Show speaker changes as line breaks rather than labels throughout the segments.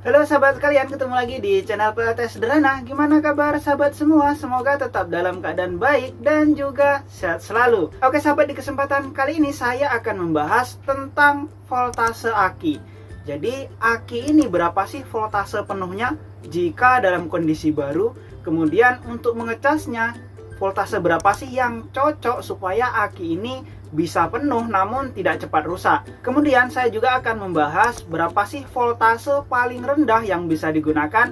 Halo sahabat sekalian, ketemu lagi di channel PLT Sederhana. Gimana kabar sahabat semua? Semoga tetap dalam keadaan baik dan juga sehat selalu. Oke sahabat, di kesempatan kali ini saya akan membahas tentang voltase aki. Jadi aki ini berapa sih voltase penuhnya jika dalam kondisi baru? Kemudian untuk mengecasnya, voltase berapa sih yang cocok supaya aki ini bisa penuh namun tidak cepat rusak. Kemudian saya juga akan membahas berapa sih voltase paling rendah yang bisa digunakan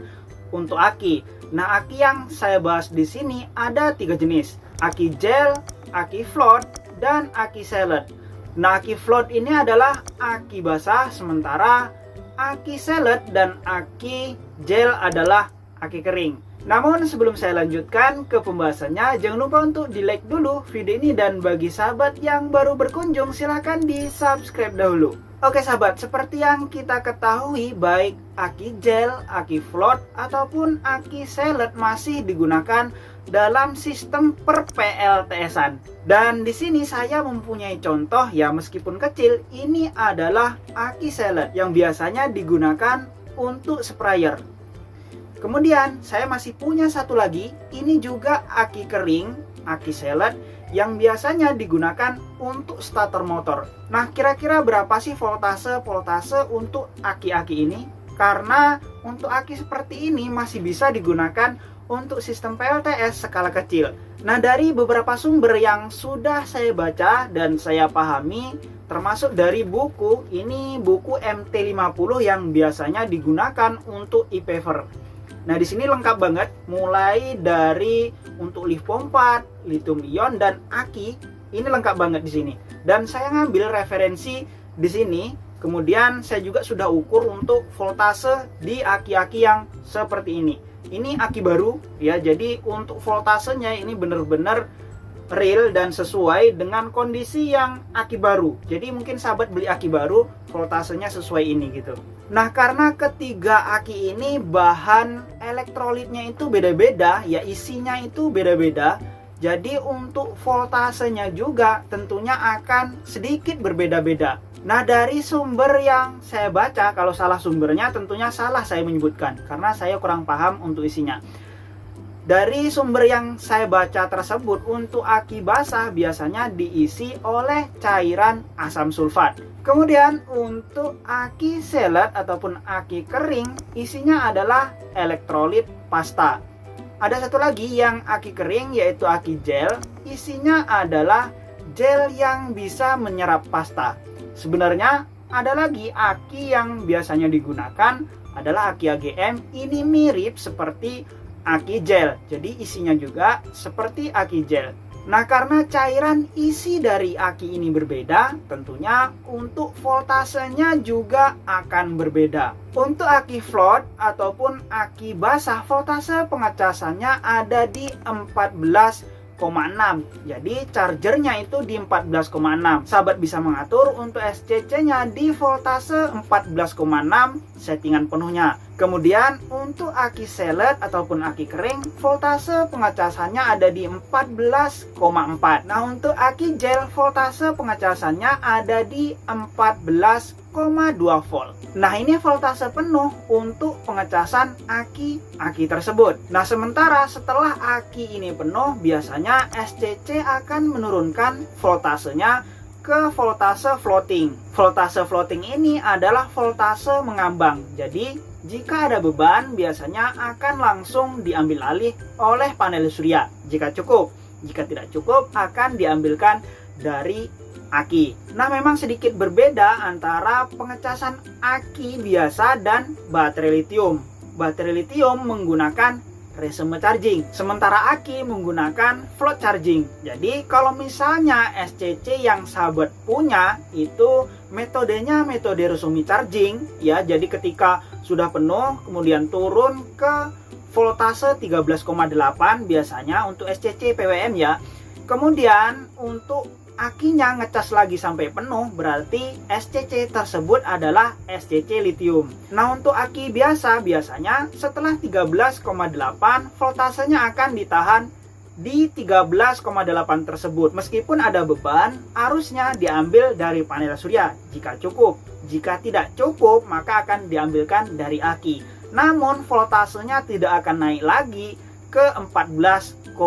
untuk aki. Nah, aki yang saya bahas di sini ada 3 jenis: aki gel, aki float, dan aki salad. Nah, aki float ini adalah aki basah, sementara aki salad dan aki gel adalah aki kering. Namun sebelum saya lanjutkan ke pembahasannya, jangan lupa untuk di like dulu video ini, dan bagi sahabat yang baru berkunjung silahkan di subscribe dahulu. Oke sahabat, seperti yang kita ketahui, baik aki gel, aki float, ataupun aki salad masih digunakan dalam sistem per PLTS-an. Dan di sini saya mempunyai contoh, ya meskipun kecil, ini adalah aki salad yang biasanya digunakan untuk sprayer. Kemudian saya masih punya satu lagi, ini juga aki kering, aki salad, yang biasanya digunakan untuk starter motor. Nah, kira-kira berapa sih voltase untuk aki-aki ini? Karena untuk aki seperti ini masih bisa digunakan untuk sistem PLTS skala kecil. Nah, dari beberapa sumber yang sudah saya baca dan saya pahami, termasuk dari buku, ini buku MT50 yang biasanya digunakan untuk e-paver. Nah, di sini lengkap banget, mulai dari untuk lift pompa, lithium ion, dan aki. Ini lengkap banget di sini. Dan saya ngambil referensi di sini. Kemudian saya juga sudah ukur untuk voltase di aki-aki yang seperti ini. Ini aki baru ya. Jadi untuk voltasenya ini benar-benar real dan sesuai dengan kondisi yang aki baru. Jadi mungkin sahabat beli aki baru, voltasenya sesuai ini gitu. Nah, karena ketiga aki ini bahan elektrolitnya itu beda-beda, ya isinya itu beda-beda. Jadi untuk voltasenya juga tentunya akan sedikit berbeda-beda. Nah, dari sumber yang saya baca, kalau salah sumbernya tentunya salah saya menyebutkan, karena saya kurang paham untuk isinya. Dari sumber yang saya baca tersebut, untuk aki basah biasanya diisi oleh cairan asam sulfat. Kemudian untuk aki salad ataupun aki kering, isinya adalah elektrolit pasta. Ada satu lagi yang aki kering, yaitu aki gel. Isinya adalah gel yang bisa menyerap pasta. Sebenarnya ada lagi aki yang biasanya digunakan adalah aki AGM. Ini mirip seperti aki gel, jadi isinya juga seperti aki gel. Nah, karena cairan isi dari aki ini berbeda, tentunya untuk voltasenya juga akan berbeda. Untuk aki float ataupun aki basah, voltase pengecasannya ada di 14,6. Jadi chargernya itu di 14,6. Sahabat bisa mengatur untuk SCC-nya di voltase 14,6 settingan penuhnya. Kemudian untuk aki salad ataupun aki kering, voltase pengecasannya ada di 14,4. Nah, untuk aki gel, voltase pengecasannya ada di 14,2 volt. Nah, ini voltase penuh untuk pengecasan aki tersebut. Nah, sementara setelah aki ini penuh, biasanya SCC akan menurunkan voltasenya ke voltase floating. Voltase floating ini adalah voltase mengambang. Jadi, jika ada beban, biasanya akan langsung diambil alih oleh panel surya jika cukup. Jika tidak cukup, akan diambilkan dari aki. Nah, memang sedikit berbeda antara pengecasan aki biasa dan baterai lithium. Baterai lithium menggunakan resume charging, sementara aki menggunakan float charging. Jadi kalau misalnya SCC yang sahabat punya itu metodenya metode resume charging ya, jadi ketika sudah penuh kemudian turun ke voltase 13,8 biasanya untuk SCC PWM ya. Kemudian untuk akinya ngecas lagi sampai penuh, berarti SCC tersebut adalah SCC lithium. Nah, untuk aki biasa biasanya setelah 13,8 voltasenya akan ditahan di 13,8 tersebut. Meskipun ada beban, arusnya diambil dari panel surya jika cukup. Jika tidak cukup, maka akan diambilkan dari aki. Namun voltasenya tidak akan naik lagi ke 14,4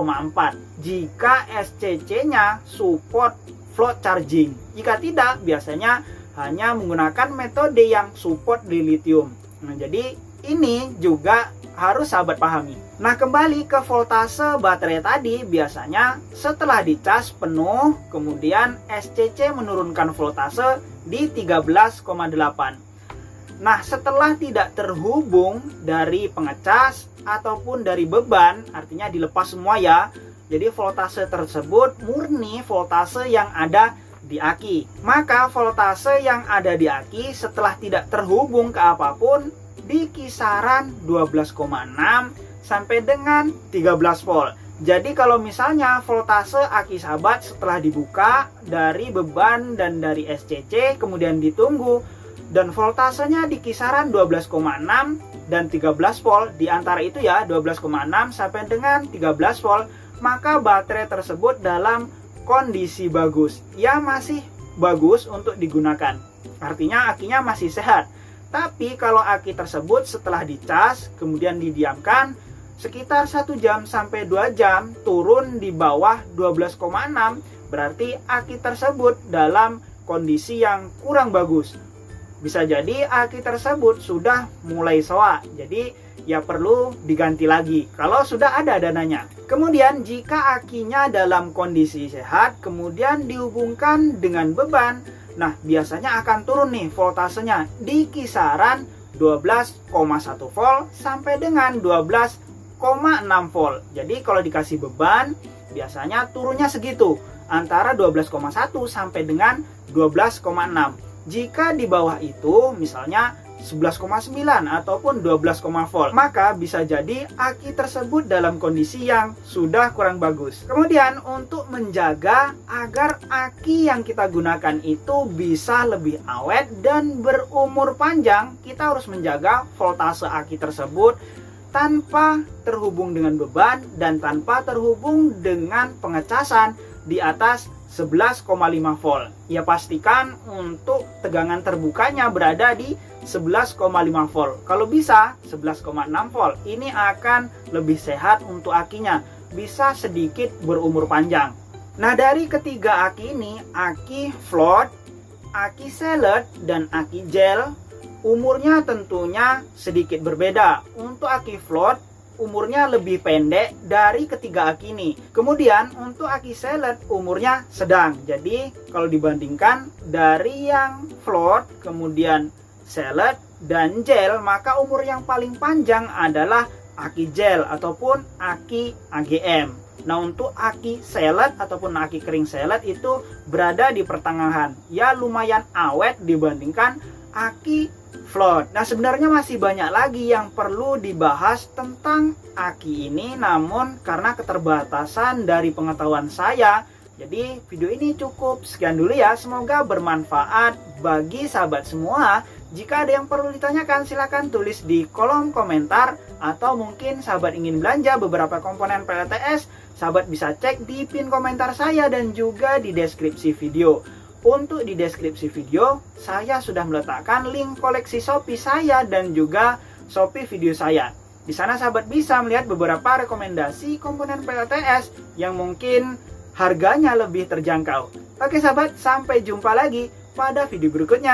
jika SCC-nya support float charging. Jika tidak, biasanya hanya menggunakan metode yang support di lithium. Nah, jadi ini juga harus sahabat pahami. Nah, kembali ke voltase baterai tadi, biasanya setelah dicas penuh, kemudian SCC menurunkan voltase di 13,8. Nah, setelah tidak terhubung dari pengecas ataupun dari beban, artinya dilepas semua ya. Jadi voltase tersebut murni voltase yang ada di aki. Maka voltase yang ada di aki setelah tidak terhubung ke apapun di kisaran 12,6 sampai dengan 13 volt. Jadi kalau misalnya voltase aki sahabat setelah dibuka dari beban dan dari SCC kemudian ditunggu dan voltasenya di kisaran 12,6 dan 13 volt, di antara itu ya 12,6 sampai dengan 13 volt, maka baterai tersebut dalam kondisi bagus. Ya masih bagus untuk digunakan. Artinya akinya masih sehat. Tapi kalau aki tersebut setelah dicas kemudian didiamkan sekitar 1 jam sampai 2 jam turun di bawah 12,6, berarti aki tersebut dalam kondisi yang kurang bagus. Bisa jadi aki tersebut sudah mulai soak, jadi ya perlu diganti lagi kalau sudah ada dananya. Kemudian jika akinya dalam kondisi sehat kemudian dihubungkan dengan beban, nah biasanya akan turun nih voltasenya di kisaran 12,1 volt sampai dengan 12,6 volt. Jadi kalau dikasih beban biasanya turunnya segitu, antara 12,1 sampai dengan 12,6. Jika di bawah itu misalnya 11,9 ataupun 12, volt, maka bisa jadi aki tersebut dalam kondisi yang sudah kurang bagus. Kemudian untuk menjaga agar aki yang kita gunakan itu bisa lebih awet dan berumur panjang, kita harus menjaga voltase aki tersebut tanpa terhubung dengan beban dan tanpa terhubung dengan pengecasan di atas 11,5 volt. Ya pastikan untuk tegangan terbukanya berada di 11,5 volt. Kalau bisa 11,6 volt. Ini akan lebih sehat untuk akinya. Bisa sedikit berumur panjang. Nah, dari ketiga aki ini, aki float, aki seled, dan aki gel, umurnya tentunya sedikit berbeda. Untuk aki float umurnya lebih pendek dari ketiga aki ini. Kemudian untuk aki seled umurnya sedang. Jadi kalau dibandingkan dari yang float, kemudian seled dan gel, maka umur yang paling panjang adalah aki gel ataupun aki AGM. Nah, untuk aki seled ataupun aki kering seled itu berada di pertengahan. Ya lumayan awet dibandingkan aki float. Nah, sebenarnya masih banyak lagi yang perlu dibahas tentang aki ini, namun karena keterbatasan dari pengetahuan saya, jadi video ini cukup sekian dulu ya. Semoga bermanfaat bagi sahabat semua. Jika ada yang perlu ditanyakan, silahkan tulis di kolom komentar. Atau mungkin sahabat ingin belanja beberapa komponen PLTS, sahabat bisa cek di pin komentar saya dan juga di deskripsi video. Untuk di deskripsi video, saya sudah meletakkan link koleksi Shopee saya dan juga Shopee video saya. Di sana sahabat bisa melihat beberapa rekomendasi komponen PLTS yang mungkin harganya lebih terjangkau. Oke sahabat, sampai jumpa lagi pada video berikutnya.